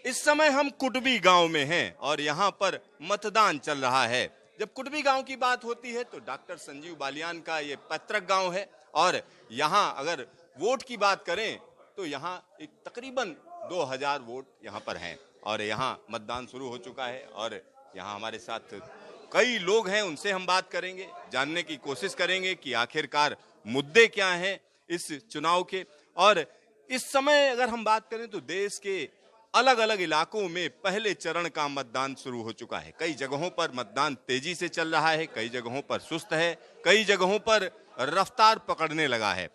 इस समय हम कुटबी गांव में हैं और यहाँ पर मतदान चल रहा है। जब कुटबी गांव की बात होती है तो डॉक्टर संजीव बालियान का ये पैतृक गांव है और यहाँ अगर वोट की बात करें तो यहाँ एक तकरीबन 2000 वोट यहाँ पर हैं और यहाँ मतदान शुरू हो चुका है और यहाँ हमारे साथ कई लोग हैं, उनसे हम बात करेंगे, जानने की कोशिश करेंगे कि आखिरकार मुद्दे क्या हैं इस चुनाव के। और इस समय अगर हम बात करें तो देश के अलग अलग इलाकों में पहले चरण का मतदान शुरू हो चुका है। कई जगहों पर मतदान तेजी से चल रहा है, कई जगहों पर सुस्त है, कई जगहों पर रफ्तार पकड़ने लगा है।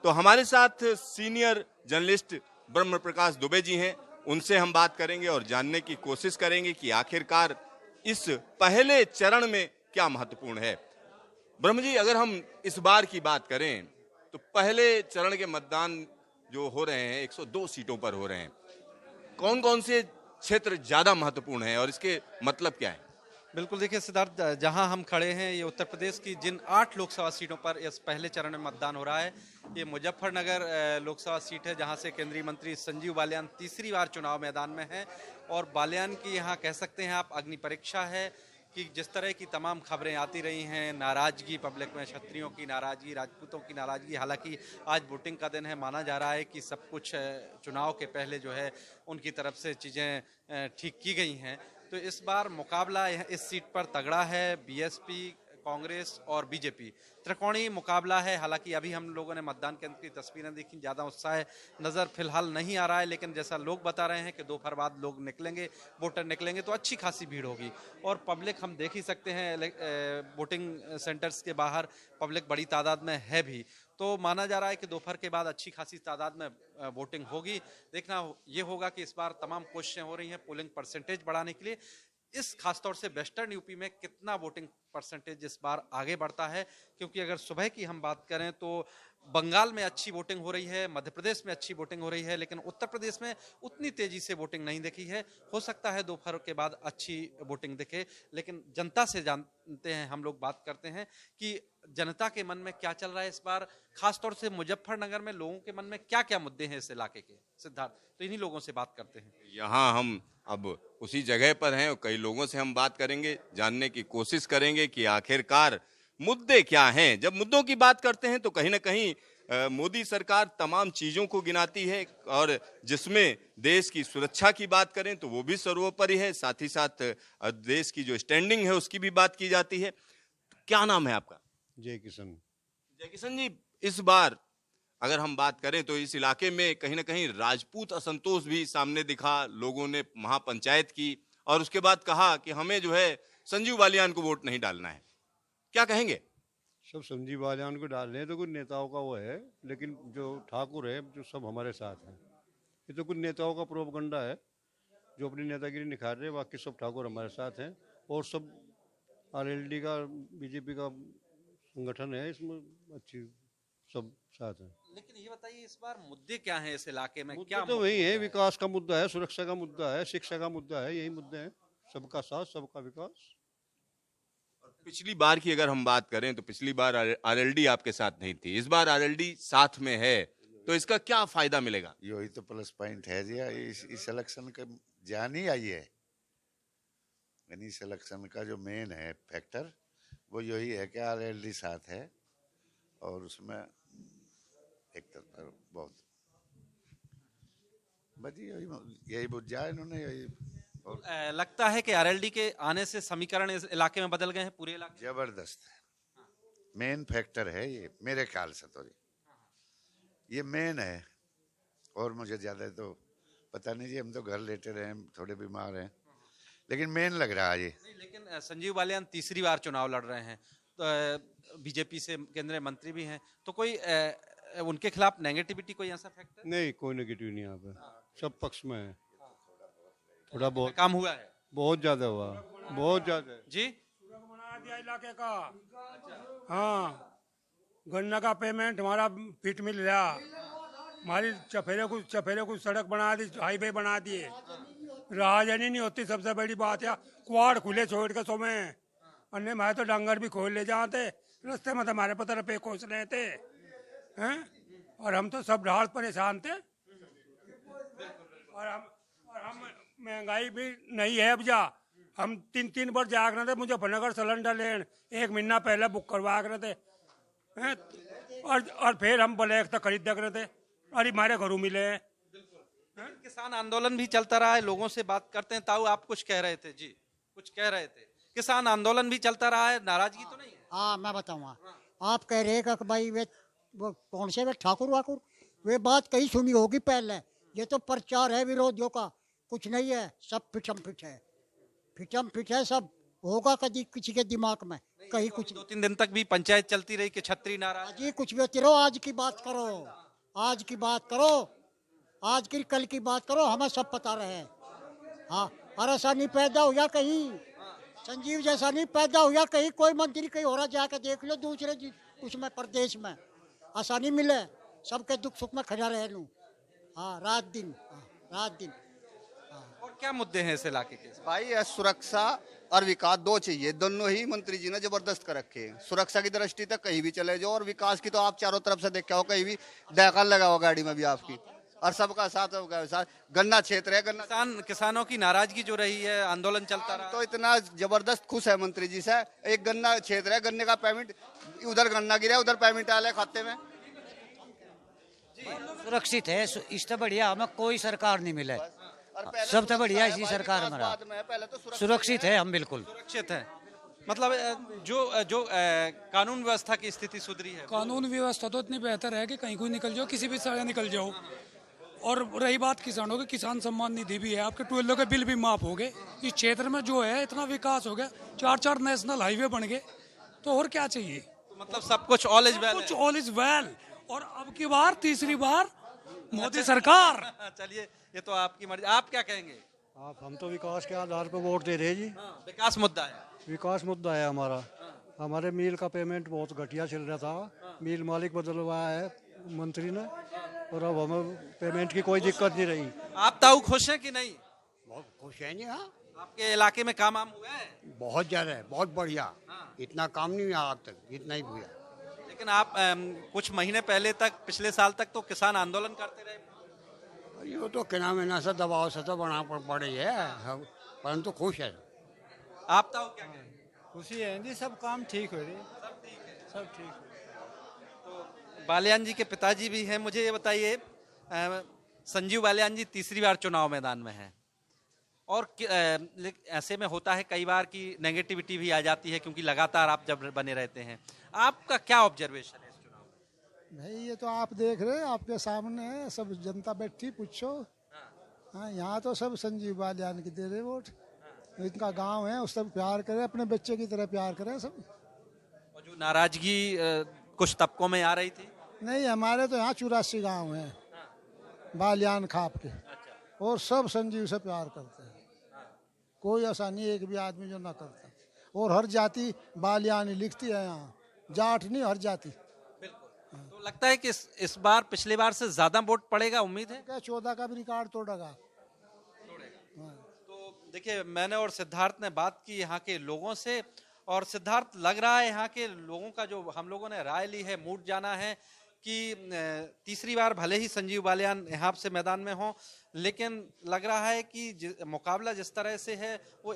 तो हमारे साथ सीनियर जर्नलिस्ट ब्रह्म प्रकाश दुबे जी हैं, उनसे हम बात करेंगे और जानने की कोशिश करेंगे कि आखिरकार इस पहले चरण में क्या महत्वपूर्ण है। ब्रह्म जी, अगर हम इस बार की बात करें तो पहले चरण के मतदान जो हो रहे हैं 102 सीटों पर हो रहे हैं, कौन कौन से क्षेत्र ज्यादा महत्वपूर्ण हैं और इसके मतलब क्या है? बिल्कुल, देखिए सिद्धार्थ, जहां हम खड़े हैं ये उत्तर प्रदेश की जिन 8 लोकसभा सीटों पर इस पहले चरण में मतदान हो रहा है, ये मुजफ्फरनगर लोकसभा सीट है जहां से केंद्रीय मंत्री संजीव बालियान तीसरी बार चुनाव मैदान में हैं। और बालियान की यहाँ कह सकते हैं आप अग्नि परीक्षा है कि जिस तरह की तमाम खबरें आती रही हैं, नाराजगी पब्लिक में, क्षत्रियों की नाराजगी, राजपूतों की नाराजगी, हालांकि आज वोटिंग का दिन है, माना जा रहा है कि सब कुछ चुनाव के पहले जो है उनकी तरफ से चीज़ें ठीक की गई हैं। तो इस बार मुकाबला इस सीट पर तगड़ा है, बीएसपी, कांग्रेस और बीजेपी त्रिकोणीय मुकाबला है। हालांकि अभी हम लोगों ने मतदान केंद्र की तस्वीरें देखी, ज़्यादा उत्साह नज़र फिलहाल नहीं आ रहा है, लेकिन जैसा लोग बता रहे हैं कि दोपहर बाद लोग निकलेंगे, वोटर निकलेंगे तो अच्छी खासी भीड़ होगी। और पब्लिक हम देख ही सकते हैं, वोटिंग सेंटर्स के बाहर पब्लिक बड़ी तादाद में है भी। तो माना जा रहा है कि दोपहर के बाद अच्छी खासी तादाद में वोटिंग होगी। देखना ये होगा कि इस बार तमाम कोशिशें हो रही हैं पोलिंग परसेंटेज बढ़ाने के लिए। इस खासतौर से वेस्टर्न यूपी में कितना वोटिंग परसेंटेज इस बार आगे बढ़ता है, क्योंकि अगर सुबह की हम बात करें तो बंगाल में अच्छी वोटिंग हो रही है, मध्य प्रदेश में अच्छी वोटिंग हो रही है, लेकिन उत्तर प्रदेश में उतनी तेजी से वोटिंग नहीं देखी है। हो सकता है दोपहर के बाद अच्छी वोटिंग दिखे, लेकिन जनता से जानते हैं हम लोग, बात करते हैं कि जनता के मन में क्या चल रहा है इस बार, खासतौर से मुजफ्फरनगर में लोगों के मन में क्या क्या मुद्दे हैं इस इलाके के। सिद्धार्थ, तो इन्हीं लोगों से बात करते हैं। यहाँ हम अब उसी जगह पर हैं और कई लोगों से हम बात करेंगे, जानने की कोशिश करेंगे कि आखिरकार मुद्दे क्या हैं। जब मुद्दों की बात करते हैं तो कहीं ना कहीं मोदी सरकार तमाम चीजों को गिनाती है और जिसमें देश की सुरक्षा की बात करें तो वो भी सर्वोपरि है, साथ ही साथ देश की जो स्टैंडिंग है उसकी भी बात की जाती है। क्या नाम है आपका? जय किशन। जय किशन जी, इस बार अगर हम बात करें तो इस इलाके में कहीं ना कहीं राजपूत असंतोष भी सामने दिखा। लोगों ने महापंचायत की और उसके बाद कहा कि हमें जो है संजीव बालियान को वोट नहीं डालना है। क्या कहेंगे? सब संजीव बालियान को डाल रहे हैं तो कुछ नेताओं का वो है, लेकिन जो ठाकुर है जो सब हमारे साथ हैं। ये तो कुछ नेताओं का प्रोपगंडा है जो अपनी नेतागिरी निखार रहे हैं, बाकी सब ठाकुर हमारे साथ हैं। और सब आरएलडी का, बीजेपी का संगठन है, इसमें अच्छी सब साथ हैं। लेकिन ये बताइए इस बार मुद्दे क्या हैं इस इलाके में? मुद्दे तो वही है, विकास का मुद्दा है, सुरक्षा का मुद्दा है, शिक्षा का मुद्दा है, यही मुद्दे हैं। सबका साथ, सबका विकास। पिछली बार की अगर हम बात करें तो पिछली बार आरएलडी आपके साथ नहीं थी, इस बार आरएलडी साथ में है, तो इसका क्या फायदा मिलेगा? यही तो प्लस पॉइंट है जी। इस इलेक्शन का जान ही आई है, यानी इस इलेक्शन का जो मेन है फैक्टर वो यही है कि आरएलडी साथ है और उसमें एक तरफ बहुत बस यही बुझा इन्होंने। यही और लगता है कि आरएलडी के आने से समीकरण इस इलाके में बदल गए हैं, पूरे इलाके जबरदस्त है। मेन फैक्टर है ये, मेरे ख्याल से तो ये मेन है। और मुझे ज्यादा तो पता नहीं जी, हम तो घर लेटे रहे, थोड़े बीमार हैं, लेकिन मेन लग रहा है ये। नहीं, लेकिन संजीव बालियान तीसरी बार चुनाव लड़ रहे हैं, तो बीजेपी से केंद्रीय मंत्री भी हैं, तो कोई उनके खिलाफ नेगेटिविटी कोई ऐसा फैक्टर नहीं, कोई नेगेटिव नहीं यहाँ पे, सब पक्ष में है। थोड़ा बहुत काम हुआ है, बहुत ज्यादा हुआ, बहुत ज्यादा जी। बना दिया इलाके का। हाँ, गन्ना का पेमेंट हमारा फिट मिल रहा, हमारी चफेरे कुछ सड़क बना दी, हाईवे बना दिए, राहजानी नहीं होती, सबसे बड़ी बात है। कुआड़ खुले छोड़ के सोमे, अन्य मैं तो डंगर भी खोल ले जाते रास्ते में, तो हमारे पता रुपये खोस रहे थे हैं, और हम तो सब ढाल परेशान थे। और हम महंगाई भी नहीं है अब जा। हम 3 बार जाग रहे थे मुजफ्फरनगर सिलेंडर लेन, 1 महीना पहले बुक करवा रहे थे हैं? और फिर हम ब्लैक तक खरीद रहे थे और हमारे घरों मिले हैं। किसान आंदोलन भी चलता रहा है, लोगों से बात करते हैं। ताऊ आप कुछ कह रहे थे जी, कुछ कह रहे थे। किसान आंदोलन भी चलता रहा है, नाराजगी तो नहीं है? हाँ मैं बताऊंगा। आप कह रहे हैं कि भाई वो कौन से वे ठाकुर वाकुर, वे बात कहीं सुनी होगी पहले। ये तो प्रचार है विरोधियों का, कुछ नहीं है, सब फिटम फिट है, फिटम फिट है सब। होगा कभी किसी के दिमाग में कहीं कुछ। 2-3 दिन तक भी पंचायत चलती रही कि छतरी नाराज। जी कुछ भी होती रहो, आज की बात करो, आज की बात करो, आज की कल की बात करो, हमें सब पता रहे। हाँ, और ऐसा नहीं पैदा हुआ कहीं, संजीव जैसा नहीं पैदा हुआ कहीं। कोई मंत्री कहीं हो रहा, जाकर देख लो दूसरे उसमें प्रदेश में, आसानी मिले, सबके दुख सुख में खड़ा रह लूँ। हाँ रात दिन, हाँ, रात दिन। और क्या मुद्दे हैं इस इलाके के? भाई ये सुरक्षा और विकास दो चाहिए, दोनों ही मंत्री जी ने जबरदस्त कर रखे हैं। सुरक्षा की दृष्टि तक कहीं भी चले जाओ, और विकास की तो आप चारों तरफ से देखा हो, कहीं भी डेकन लगा हुआ गाड़ी में भी आपकी, और सबका साथ गन्ना क्षेत्र है। गन्ना किसानों की नाराजगी जो रही है, आंदोलन चलता रहा, तो इतना जबरदस्त खुश है मंत्री जी से। एक गन्ना क्षेत्र है, गन्ने का पेमेंट, उधर गन्ना गिरा, उधर पेमेंट आ रहा खाते में। सुरक्षित है, इससे बढ़िया हमें कोई सरकार नहीं मिले, सबसे बढ़िया इसी सरकार में सुरक्षित है। हम बिल्कुल सुरक्षित है। मतलब जो कानून व्यवस्था की स्थिति सुधरी है। कानून व्यवस्था तो इतनी बेहतर है कि कहीं कोई निकल जाओ, किसी भी तरह निकल जाओ। और रही बात किसानों की, किसान सम्मान निधि भी है, आपके ट्यूबवेलों के बिल भी माफ हो गए। इस क्षेत्र में जो है इतना विकास हो गया, 4 नेशनल हाईवे बन गए, तो और क्या चाहिए? तो मतलब सब कुछ ऑल इज वेल, कुछ ऑल इज वेल। और अब की बार तीसरी बार मोदी सरकार। चलिए, ये तो आपकी मर्जी, आप क्या कहेंगे? हम तो विकास के आधार पर वोट दे रहे हैं जी। विकास मुद्दा है, विकास मुद्दा है हमारा। हमारे मिल का पेमेंट बहुत घटिया चल रहा था, मिल मालिक बदलवाया है मंत्री ने, और अब हमें पेमेंट की कोई दिक्कत नहीं रही। आप ताऊ खुश हैं कि नहीं? बहुत खुश है जी। हाँ, आपके इलाके में काम हुआ है? बहुत ज्यादा है, बहुत बढ़िया। इतना काम नहीं हुआ आज तक, इतना ही हुआ। लेकिन आप कुछ महीने पहले तक, पिछले साल तक तो किसान आंदोलन करते रहे। ये तो क्या नाम है ना, सा दबाव से तो बना पड़ी है, परंतु खुश है। आप ताऊ क्या कहेंगे? खुशी है जी, सब काम ठीक हो रही, सब ठीक। तो बालियान जी के पिताजी भी हैं। मुझे ये बताइए, संजीव बालियान जी तीसरी बार चुनाव मैदान में हैं, और ऐसे में होता है कई बार कि नेगेटिविटी भी आ जाती है, क्योंकि लगातार आप जब बने रहते हैं। आपका क्या ऑब्जर्वेशन है इस चुनाव में? भाई ये तो आप देख रहे हैं, आपके सामने है, सब जनता बैठी, पूछो। हाँ, यहाँ तो सब संजीव बालियान की दे रहे वोट। इनका गांव है, उस सब प्यार करे, अपने बच्चे की तरह प्यार करे सब। और जो नाराजगी कुछ तबकों में आ रही थी? नहीं, हमारे तो यहाँ 84 गांव हैं बालियान खाप के, और सब संजीव से प्यार करते हैं। कोई ऐसा नहीं एक भी आदमी जो ना करता, और हर जाति बालियानी लिखती है यहाँ, जाट नहीं, हर जाति। तो लगता है कि इस बार पिछले बार से ज्यादा वोट पड़ेगा, उम्मीद है? 14 का भी रिकॉर्ड तोड़ेगा। तो देखिए, मैंने और सिद्धार्थ ने बात की यहाँ के लोगों से, और सिद्धार्थ लग रहा है यहाँ के लोगों का जो हम लोगों ने राय ली है, मूड जाना है कि तीसरी बार भले ही संजीव बालियान यहाँ से मैदान में हो, लेकिन लग रहा है कि मुकाबला जिस तरह से है वो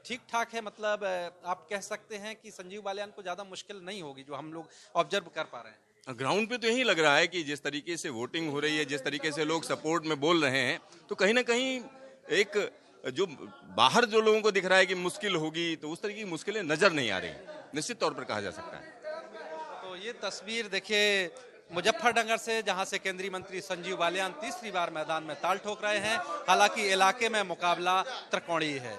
ठीक ठाक है। मतलब आप कह सकते हैं कि संजीव बालियान को ज्यादा मुश्किल नहीं होगी, जो हम लोग ऑब्जर्व कर पा रहे हैं। ग्राउंड पे तो यही लग रहा है कि जिस तरीके से वोटिंग हो रही है, जिस तरीके से लोग सपोर्ट में बोल रहे हैं, तो कहीं ना कहीं एक जो बाहर जो लोगों को दिख रहा है कि मुश्किल होगी, तो उस तरह की मुश्किलें नजर नहीं आ रही, निश्चित तौर पर कहा जा सकता है। तो ये तस्वीर देखिए मुजफ्फरनगर से, जहां से केंद्रीय मंत्री संजीव बालियान तीसरी बार मैदान में ताल ठोक रहे हैं। हालांकि इलाके में मुकाबला त्रिकोणीय है।